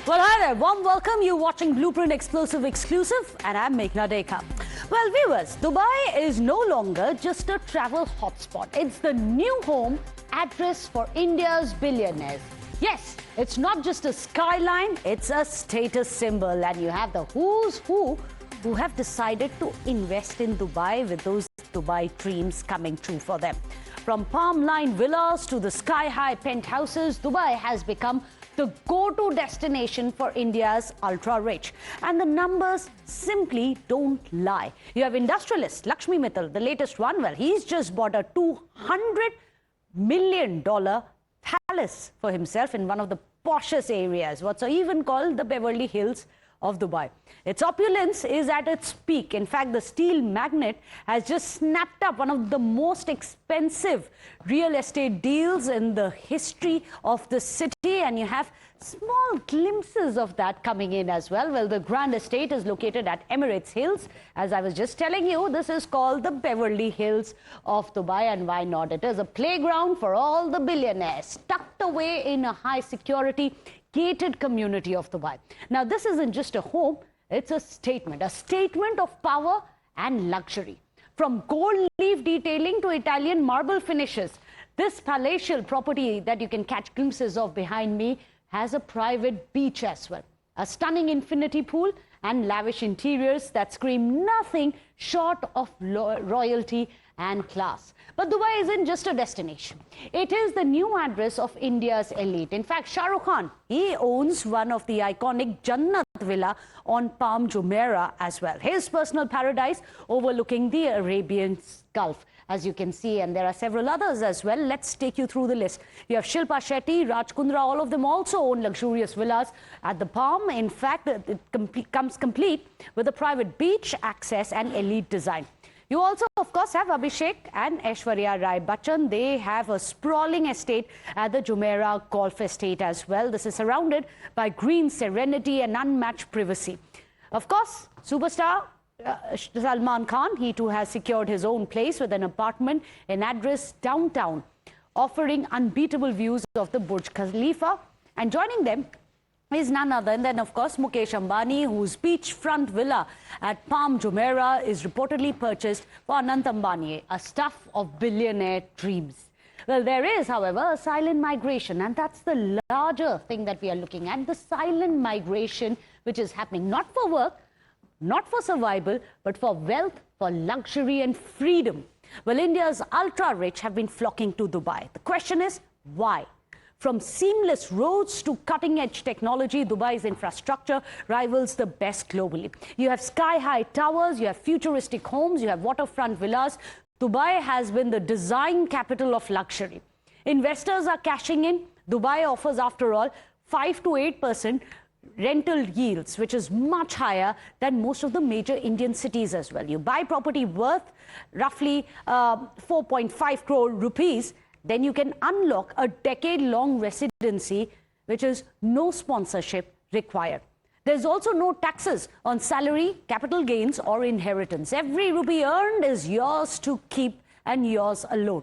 Well, hi there. Warm welcome. You're watching Blueprint Explosive Exclusive, and I'm Meghna Deka. Well, viewers, Dubai is no longer just a travel hotspot. It's the new home address for India's billionaires. Yes, it's not just a skyline, it's a status symbol. And you have the who's who have decided to invest in Dubai with those Dubai dreams coming true for them. From palm-lined villas to the sky-high penthouses, Dubai has become the go-to destination for India's ultra-rich. And the numbers simply don't lie. You have industrialist Lakshmi Mittal, the latest one. Well, he's just bought a $200 million palace for himself in one of the poshest areas, what's even called the Beverly Hills of Dubai. Its opulence is at its peak. In fact, the steel magnate has just snapped up one of the most expensive real estate deals in the history of the city, and you have small glimpses of that coming in as well. Well, the grand estate is located at Emirates Hills. As I was just telling you, this is called the Beverly Hills of Dubai, and why not? It is a playground for all the billionaires, tucked away in a high security gated community of Dubai. Now, this isn't just a home, it's a statement of power and luxury. From gold leaf detailing to Italian marble finishes, this palatial property that you can catch glimpses of behind me has a private beach as well, a stunning infinity pool and lavish interiors that scream nothing short of royalty and class. But Dubai isn't just a destination. It is the new address of India's elite. In fact, Shah Rukh Khan, he owns one of the iconic Jannat Villa on Palm Jumeirah as well. His personal paradise overlooking the Arabian Gulf, as you can see, and there are several others as well. Let's take you through the list. You have Shilpa Shetty, Raj Kundra, all of them also own luxurious villas at the Palm. In fact, it comes complete with a private beach access and elite design. You also, of course, have Abhishek and Aishwarya Rai Bachchan. They have a sprawling estate at the Jumeirah Golf Estate as well. This is surrounded by green serenity and unmatched privacy. Of course, superstar Salman Khan, he too has secured his own place with an apartment in Address downtown, offering unbeatable views of the Burj Khalifa. And joining them is none other than, of course, Mukesh Ambani, whose beachfront villa at Palm Jumeirah is reportedly purchased for Anant Ambani, a stuff of billionaire dreams. Well, there is, however, a silent migration, and that's the larger thing that we are looking at, the silent migration which is happening not for work, not for survival, but for wealth, for luxury and freedom. Well, India's ultra-rich have been flocking to Dubai. The question is, why? From seamless roads to cutting-edge technology, Dubai's infrastructure rivals the best globally. You have sky-high towers, you have futuristic homes, you have waterfront villas. Dubai has been the design capital of luxury. Investors are cashing in. Dubai offers, after all, 5 to 8% rental yields, which is much higher than most of the major Indian cities as well. You buy property worth roughly 4.5 crore rupees, then you can unlock a decade-long residency, which is no sponsorship required. There's also no taxes on salary, capital gains, or inheritance. Every rupee earned is yours to keep and yours alone.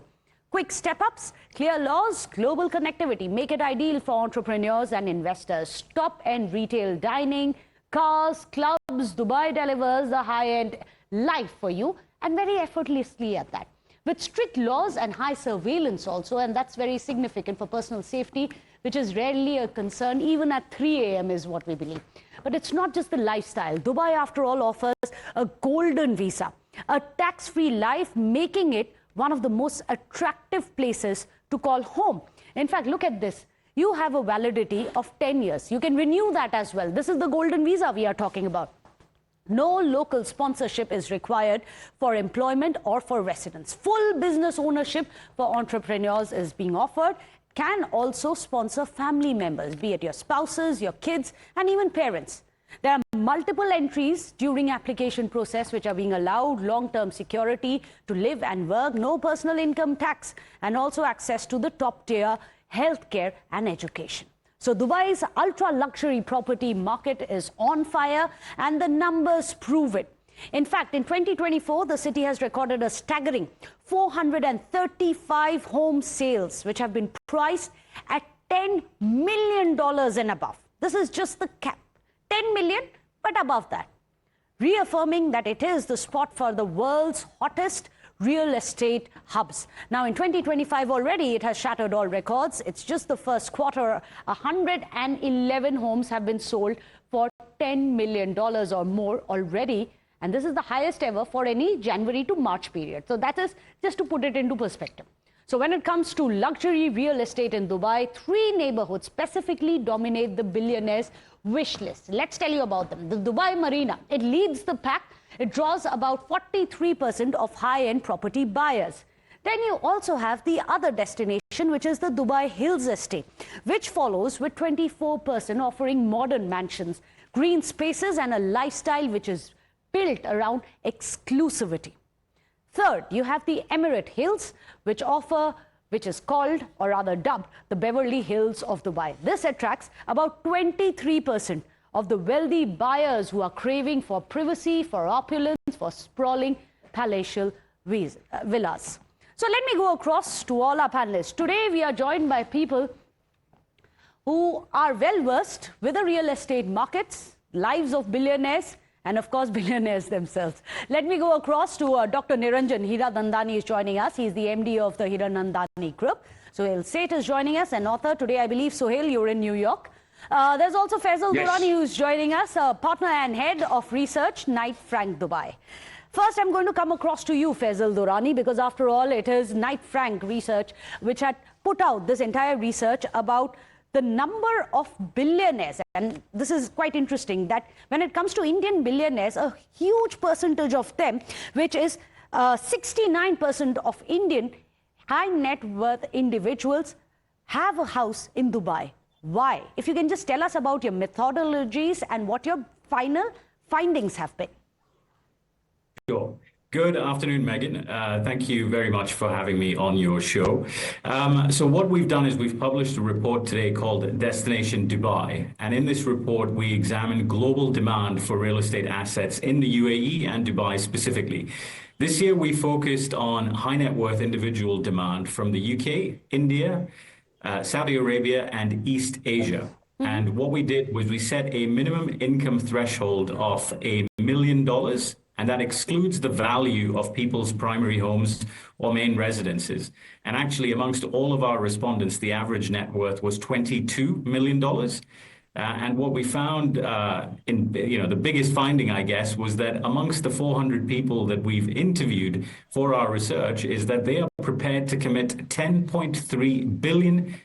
Quick step-ups, clear laws, global connectivity make it ideal for entrepreneurs and investors. Top-end retail dining, cars, clubs, Dubai delivers the high-end life for you, and very effortlessly at that. With strict laws and high surveillance also, and that's very significant for personal safety, which is rarely a concern, even at 3 a.m. is what we believe. But it's not just the lifestyle. Dubai, after all, offers a golden visa, a tax-free life, making it one of the most attractive places to call home. In fact, look at this. You have a validity of 10 years. You can renew that as well. This is the golden visa we are talking about. No local sponsorship is required for employment or for residence. Full business ownership for entrepreneurs is being offered. Can also sponsor family members, be it your spouses, your kids, and even parents. There are multiple entries during application process which are being allowed, long-term security to live and work, no personal income tax, and also access to the top-tier healthcare and education. So Dubai's ultra-luxury property market is on fire, and the numbers prove it. In fact, in 2024, the city has recorded a staggering 435 home sales, which have been priced at $10 million and above. This is just the cap. 10 million, but above that. Reaffirming that it is the spot for the world's hottest real estate hubs. Now, in 2025 already, it has shattered all records. It's just the first quarter. 111 homes have been sold for $10 million or more already. And this is the highest ever for any January to March period. So that is just to put it into perspective. So when it comes to luxury real estate in Dubai, 3 neighborhoods specifically dominate the billionaires' wish list. Let's tell you about them. The Dubai Marina, it leads the pack. It draws about 43% of high-end property buyers. Then you also have the other destination, which is the Dubai Hills Estate, which follows with 24%, offering modern mansions, green spaces and a lifestyle which is built around exclusivity. Third, you have the Emirate Hills, which is called, or rather dubbed, the Beverly Hills of Dubai. This attracts about 23% of the wealthy buyers who are craving for privacy, for opulence, for sprawling palatial villas. So let me go across to all our panelists. Today we are joined by people who are well versed with the real estate markets, lives of billionaires, and of course billionaires themselves. Let me go across to Dr. Niranjan Hiranandani is joining us. He's the MD of the Hiranandani Group. Sohail Seth is joining us, an author. Today I believe, Sohail, you're in New York. There's also Faisal Durrani who's joining us, partner and head of research, Knight Frank Dubai. First, I'm going to come across to you, Faisal Durrani, because after all, it is Knight Frank Research which had put out this entire research about the number of billionaires. And this is quite interesting that when it comes to Indian billionaires, a huge percentage of them, which is 69% of Indian high net worth individuals, have a house in Dubai. Why? If you can just tell us about your methodologies and what your final findings have been. Sure. Good afternoon, Megan. Thank you very much for having me on your show. So what we've done is we've published a report today called Destination Dubai. And in this report, we examine global demand for real estate assets in the UAE and Dubai specifically. This year, we focused on high net worth individual demand from the UK, India, Saudi Arabia, and East Asia. And what we did was we set a minimum income threshold of $1 million. And that excludes the value of people's primary homes or main residences. And actually, amongst all of our respondents, the average net worth was $22 million. And what we found, the biggest finding, I guess, was that amongst the 400 people that we've interviewed for our research is that they are prepared to commit $10.3 billion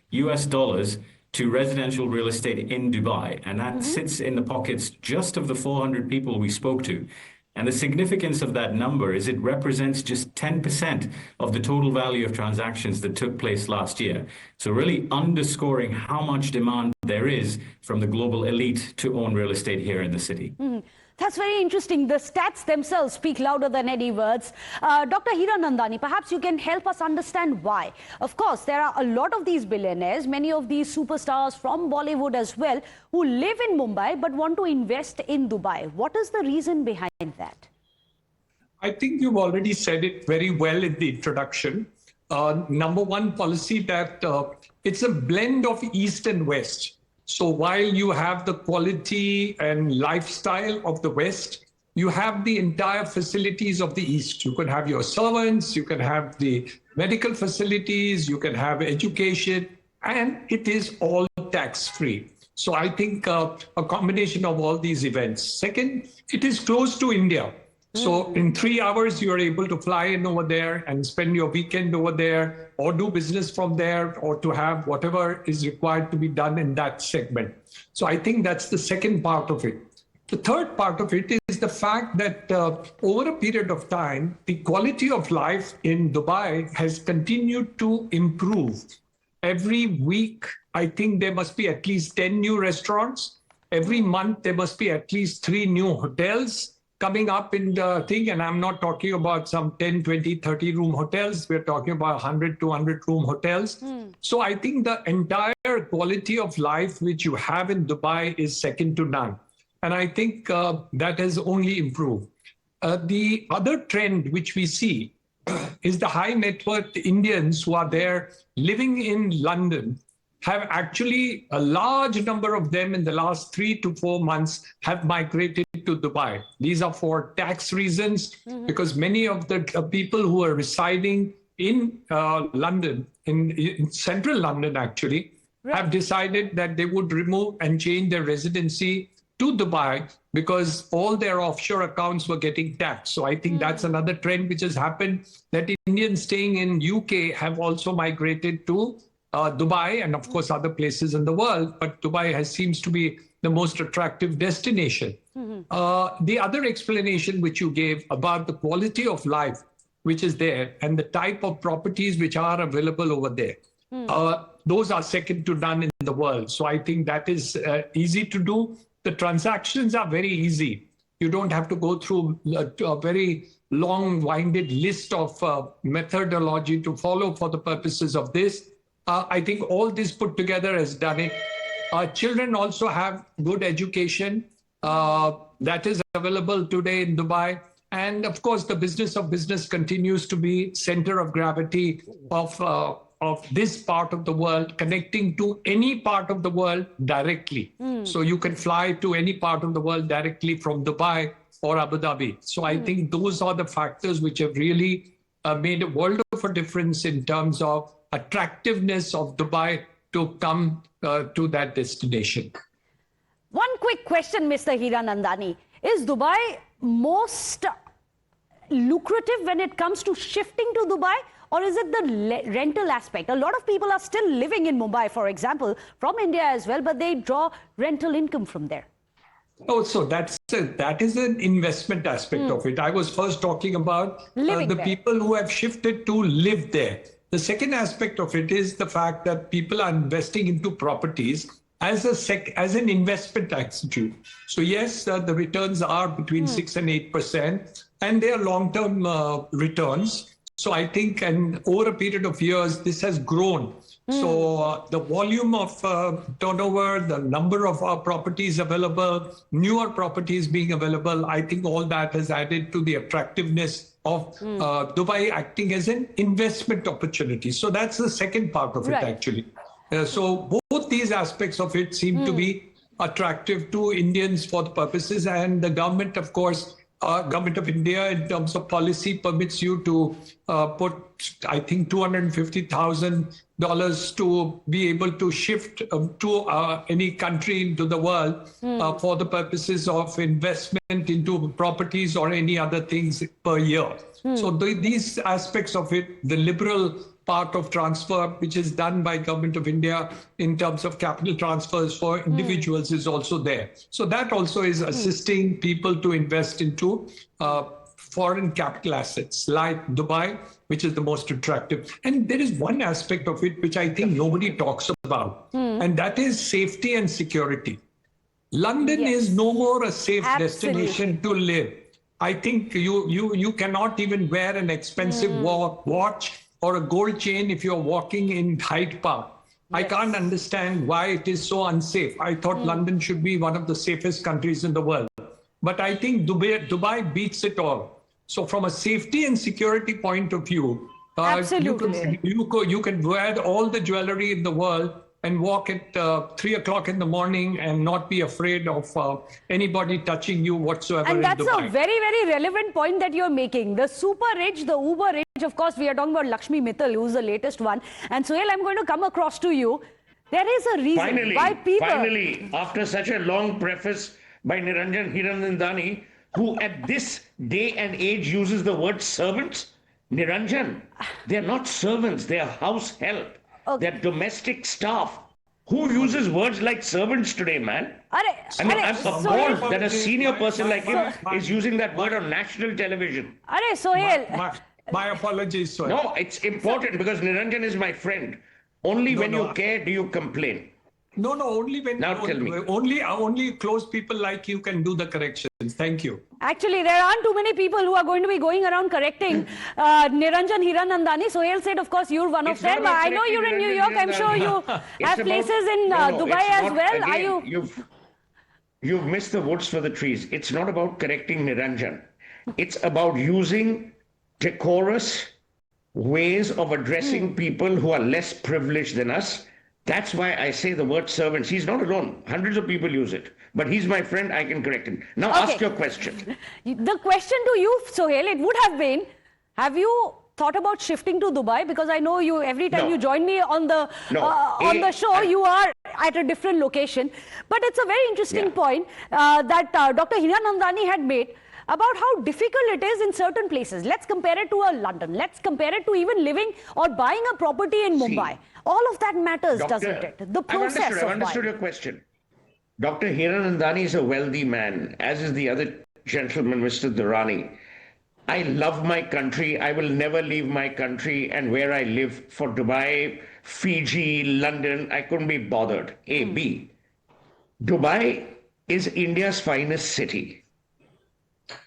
to residential real estate in Dubai. And that sits in the pockets just of the 400 people we spoke to. And the significance of that number is it represents just 10% of the total value of transactions that took place last year. So really underscoring how much demand there is from the global elite to own real estate here in the city. That's very interesting. The stats themselves speak louder than any words. Dr. Hiranandani, perhaps you can help us understand why. Of course, there are a lot of these billionaires, many of these superstars from Bollywood as well, who live in Mumbai but want to invest in Dubai. What is the reason behind that? I think you've already said it very well in the introduction. Number one policy that it's a blend of East and West. So while you have the quality and lifestyle of the West, you have the entire facilities of the East. You can have your servants, you can have the medical facilities, you can have education, and it is all tax-free. So I think a combination of all these events. Second, it is close to India. So in 3 hours, you are able to fly in over there and spend your weekend over there, or do business from there, or to have whatever is required to be done in that segment. So I think that's the second part of it. The third part of it is the fact that over a period of time, the quality of life in Dubai has continued to improve. Every week, I think there must be at least 10 new restaurants. Every month, there must be at least 3 new hotels coming up in the thing. And I'm not talking about some 10, 20, 30 room hotels. We're talking about 100, 200 room hotels. So I think the entire quality of life which you have in Dubai is second to none. And I think that has only improved. The other trend which we see is the high net worth Indians who are there living in London have actually, a large number of them in the last 3 to 4 months have migrated to Dubai. These are for tax reasons, because many of the people who are residing in London, in central London actually, have decided that they would remove and change their residency to Dubai because all their offshore accounts were getting taxed. So I think that's another trend which has happened, that Indians staying in UK have also migrated to Dubai and of course other places in the world, but Dubai seems to be the most attractive destination. The other explanation which you gave about the quality of life which is there and the type of properties which are available over there, those are second to none in the world. So I think that is easy to do. The transactions are very easy. You don't have to go through a very long-winded list of methodology to follow for the purposes of this. I think all this put together has done it. Children also have good education that is available today in Dubai. And of course, the business of business continues to be center of gravity of this part of the world, connecting to any part of the world directly. So you can fly to any part of the world directly from Dubai or Abu Dhabi. So I think those are the factors which have really made a world of a difference in terms of attractiveness of Dubai to come to that destination. One quick question, Mr. Hiranandani. Is Dubai most lucrative when it comes to shifting to Dubai? Or is it the rental aspect? A lot of people are still living in Mumbai, for example, from India as well, but they draw rental income from there. Oh, so that is an investment aspect of it. I was first talking about the people who have shifted to live there. The second aspect of it is the fact that people are investing into properties as an investment attitude. So yes, the returns are between 6 and 8%, and they are long-term returns. So I think, and over a period of years, this has grown. So the volume of turnover, the number of our properties available, newer properties being available, I think all that has added to the attractiveness of Dubai acting as an investment opportunity. So that's the second part of it, actually. So both these aspects of it seem to be attractive to Indians for the purposes, and the government, of course, Government of India, in terms of policy, permits you to put, I think, $250,000 to be able to shift to any country into the world for the purposes of investment into properties or any other things per year. So these aspects of it, the liberal part of transfer, which is done by Government of India in terms of capital transfers for individuals, is also there. So that also is assisting people to invest into foreign capital assets like Dubai, which is the most attractive. And there is one aspect of it which I think nobody talks about, and that is safety and security. London is no more a safe destination to live. I think you cannot even wear an expensive watch or a gold chain if you're walking in Hyde Park. I can't understand why it is so unsafe. I thought London should be one of the safest countries in the world. But I think Dubai beats it all. So from a safety and security point of view, you can wear all the jewelry in the world and walk at 3 o'clock in the morning and not be afraid of anybody touching you whatsoever. And that's a very, very relevant point that you're making. The super rich, the uber rich, of course, we are talking about Lakshmi Mittal, who's the latest one. And Sohail, I'm going to come across to you. There is a reason why people... Finally, after such a long preface by Niranjan Hiranandani, who at this day and age uses the word servants, Niranjan, they're not servants, they're house help. They're domestic staff. Who uses words like servants today, man? I mean, I'm appalled that a senior person like him is using that word on national television. Sohail. My apologies, Sohail. No, it's important because Niranjan is my friend. Only when you care do you complain. No, only when now tell me. Only close people like you can do the corrections. Thank you. Actually, there aren't too many people who are going to be going around correcting Niranjan Hiranandani. Sohail said, of course, you're one of them. I know you're in New York. I'm sure you have places in Dubai as well. Again, are you? You've missed the woods for the trees. It's not about correcting Niranjan. It's about using decorous ways of addressing people who are less privileged than us That's why I say the word servants. He's not alone. Hundreds of people use it. But he's my friend. I can correct him. Now ask your question. The question to you, Sohail, it would have been, have you thought about shifting to Dubai? Because I know you, every time you join me on the show, you are at a different location. But it's a very interesting point that Dr. Hiranandani had made about how difficult it is in certain places. Let's compare it to a London. Let's compare it to even living or buying a property in Mumbai. All of that matters, doesn't it? The process I've understood your question. Dr. Hiranandani is a wealthy man, as is the other gentleman, Mr. Durrani. I love my country. I will never leave my country and where I live for Dubai, Fiji, London. I couldn't be bothered. A. B. Dubai is India's finest city.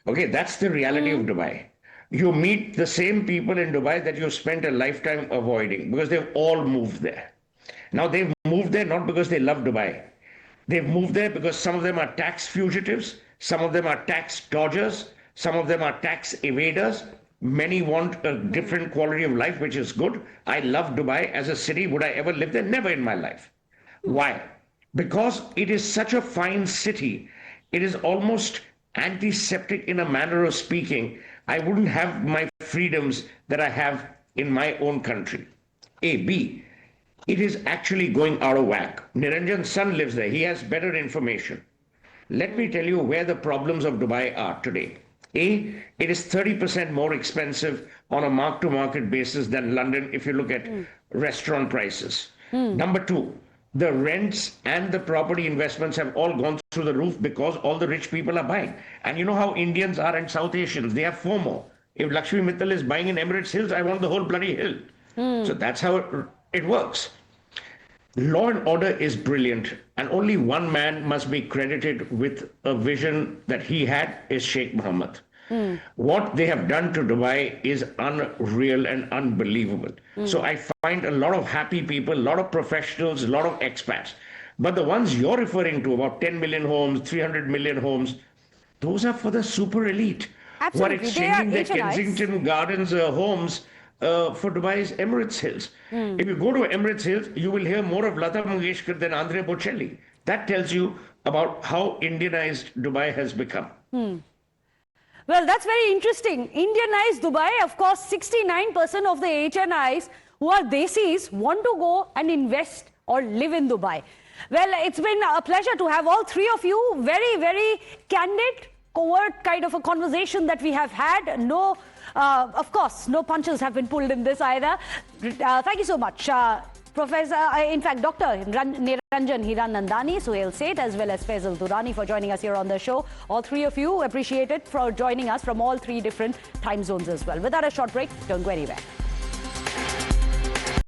Okay, that's the reality of Dubai. You meet the same people in Dubai that you spent a lifetime avoiding because they've all moved there. Now they've moved there not because they love Dubai. They've moved there because some of them are tax fugitives, some of them are tax dodgers, some of them are tax evaders. Many want a different quality of life, which is good. I love Dubai as a city. Would I ever live there? Never in my life. Why? Because it is such a fine city. It is almost antiseptic in a manner of speaking. I wouldn't have my freedoms that I have in my own country. A. B. It is actually going out of whack. Niranjan's son lives there. He has better information. Let me tell you where the problems of Dubai are today. A, it is 30% more expensive on a mark-to-market basis than London if you look at restaurant prices. Number two, the rents and the property investments have all gone through the roof because all the rich people are buying. And you know how Indians are and South Asians, they have FOMO. If Lakshmi Mittal is buying in Emirates Hills, I want the whole bloody hill. So that's how it works. Law and order is brilliant, and only one man must be credited with a vision that he had is Sheikh Mohammed. What they have done to Dubai is unreal and unbelievable. So I find a lot of happy people, a lot of professionals, a lot of expats. But the ones you're referring to, about 10 million homes, 300 million homes, those are for the super elite. Absolutely. Who are exchanging their Kensington Gardens homes for Dubai's Emirates Hills. If you go to Emirates Hills, you will hear more of Lata Mangeshkar than Andrea Bocelli. That tells you about how Indianized Dubai has become. Well, that's very interesting. Indianized Dubai, of course, 69% of the HNIs who are Desis want to go and invest or live in Dubai. Well, it's been a pleasure to have all three of you. Very, very candid, covert kind of a conversation that we have had. No, of course, no punches have been pulled in this either. Thank you so much. Professor, in fact, Dr. Niranjan Hiranandani, Sohail Seth, as well as Faisal Durrani for joining us here on the show. All three of you appreciate it for joining us from all three different time zones as well. Without a short break, don't go anywhere.